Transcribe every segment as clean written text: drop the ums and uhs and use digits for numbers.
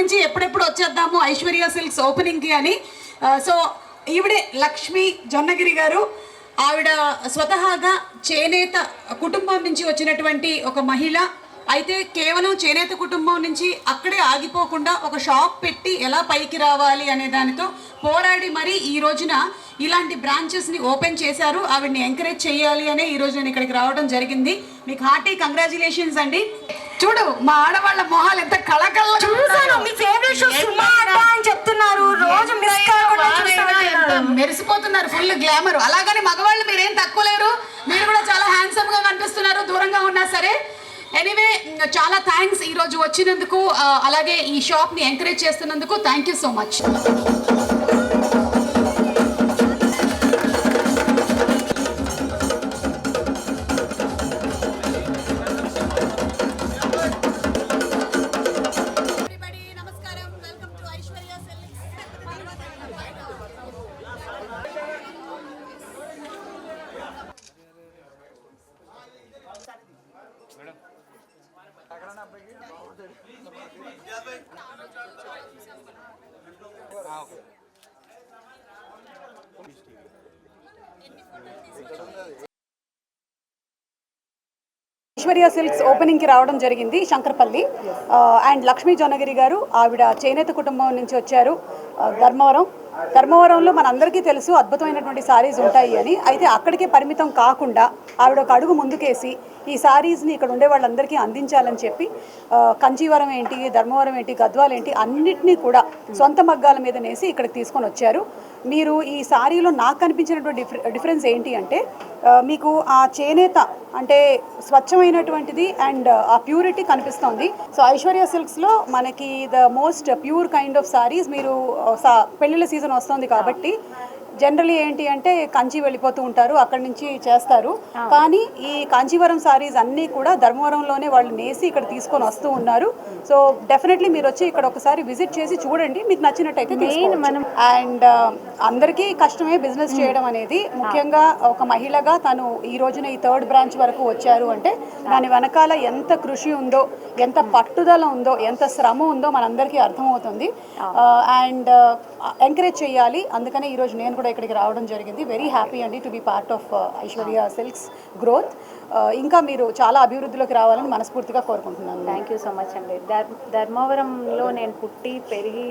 నుంచి ఎప్పుడెప్పుడు వచ్చేద్దాము ఐశ్వర్య సిల్క్స్ ఓపెనింగ్కి అని. సో ఈవిడే లక్ష్మి జొన్నగిరి గారు. ఆవిడ స్వతహాగా చేనేత కుటుంబం నుంచి వచ్చినటువంటి ఒక మహిళ. అయితే కేవలం చేనేత కుటుంబం నుంచి అక్కడే ఆగిపోకుండా ఒక షాప్ పెట్టి ఎలా పైకి రావాలి అనే దానితో పోరాడి మరి ఈ రోజున ఇలాంటి బ్రాంచెస్ని ఓపెన్ చేశారు. ఆవిడని ఎంకరేజ్ చేయాలి అనే ఈరోజు నేను ఇక్కడికి రావడం జరిగింది. మీకు హార్టీ కంగ్రాచులేషన్స్ అండి. చూడు మా ఆడవాళ్ళ మొహాలు ఎంత కళకళ మెరిసిపోతున్నారు, ఫుల్ గ్లామర్. అలాగని మగవాళ్ళు మీరేం తక్కువ లేరు, మీరు కూడా చాలా హ్యాండ్సమ్ గా కనిపిస్తున్నారు దూరంగా ఉన్నా సరే. ఎనీవే చాలా థ్యాంక్స్ ఈరోజు వచ్చినందుకు, అలాగే ఈ షాప్ని ఎంకరేజ్ చేస్తున్నందుకు. Thank you so much. Aishwarya silks ఓపెనింగ్కి రావడం జరిగింది శంకర్పల్లి. అండ్ లక్ష్మీ జొన్నగిరి గారు, ఆవిడ చేనేత కుటుంబం నుంచి వచ్చారు. ధర్మవరంలో మనందరికీ తెలుసు అద్భుతమైనటువంటి శారీస్ ఉంటాయి అని. అయితే అక్కడికే పరిమితం కాకుండా ఆవిడ ఒక అడుగు ముందుకేసి ఈ శారీస్ని ఇక్కడ ఉండే వాళ్ళందరికీ అందించాలని చెప్పి కంచీవరం ఏంటి, ధర్మవరం ఏంటి, గద్వాల్ ఏంటి అన్నిటినీ కూడా సొంత మగ్గాల మీద నేసి ఇక్కడికి తీసుకొని వచ్చారు. మీరు ఈ శారీలో నాకు కనిపించినటువంటి డిఫరెన్స్ ఏంటి అంటే, మీకు ఆ చేనేత అంటే స్వచ్ఛమైనటువంటిది అండ్ ఆ ప్యూరిటీ కనిపిస్తుంది. సో ఐశ్వర్య సిల్క్స్లో మనకి the most pure kind of saris. మీరు పెళ్ళిళ్ళ సీజన్ వస్తుంది కాబట్టి జనరలీ ఏంటి అంటే కంచి వెళ్ళిపోతూ ఉంటారు, అక్కడి నుంచి చేస్తారు. కానీ ఈ కాంచీవరం సారీస్ అన్నీ కూడా ధర్మవరంలోనే వాళ్ళు నేసి ఇక్కడ తీసుకొని వస్తూ ఉన్నారు. సో డెఫినెట్లీ మీరు వచ్చి ఇక్కడ ఒకసారి విజిట్ చేసి చూడండి, మీకు నచ్చినట్టయితే తీసుకోవచ్చు. అండ్ అందరికీ కష్టమే బిజినెస్ చేయడం అనేది. ముఖ్యంగా ఒక మహిళగా తను ఈ రోజున ఈ 3rd బ్రాంచ్ వరకు వచ్చారు అంటే దాని వెనకాల ఎంత కృషి ఉందో, ఎంత పట్టుదల ఉందో, ఎంత శ్రమ ఉందో మనందరికీ అర్థమవుతుంది. అండ్ ఎంకరేజ్ చేయాలి. అందుకనే ఈరోజు నేను కూడా ఇక్కడికి రావడం జరిగింది. వెరీ హ్యాపీ అండి to be part of Aishwarya silks growth. ఇంకా మీరు చాలా అభివృద్ధిలోకి రావాలని మనస్ఫూర్తిగా కోరుకుంటున్నాను. థ్యాంక్ యూ సో మచ్ అండి. ధర్మవరంలో నేను పుట్టి పెరిగి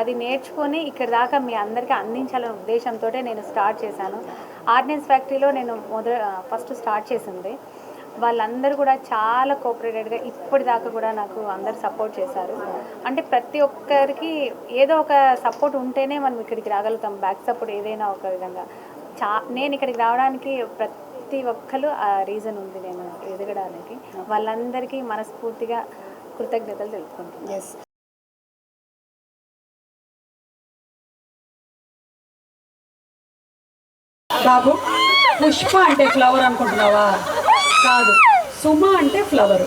అది నేర్చుకొని ఇక్కడ దాకా మీ అందరికీ అందించాలనే ఉద్దేశంతో నేను స్టార్ట్ చేశాను. ఆర్డినెన్స్ ఫ్యాక్టరీలో నేను ఫస్ట్ స్టార్ట్ చేసింది. వాళ్ళందరూ కూడా చాలా కోఆపరేటెడ్గా ఇప్పటిదాకా కూడా నాకు అందరు సపోర్ట్ చేశారు. అంటే ప్రతి ఒక్కరికి ఏదో ఒక సపోర్ట్ ఉంటేనే మనం ఇక్కడికి రాగలుగుతాం. బ్యాక్ సపోర్ట్ ఏదైనా ఒక విధంగా నేను ఇక్కడికి రావడానికి ప్రతి ఒక్కరు ఆ రీజన్ ఉంది నేను ఎదగడానికి. వాళ్ళందరికీ మనస్ఫూర్తిగా కృతజ్ఞతలు తెలుపుకుంటాను. ఎస్ బాబు, పుష్ప అంటే ఫ్లవర్ అనుకుంటున్నావా? కాదు, సుమ అంటే ఫ్లవర్.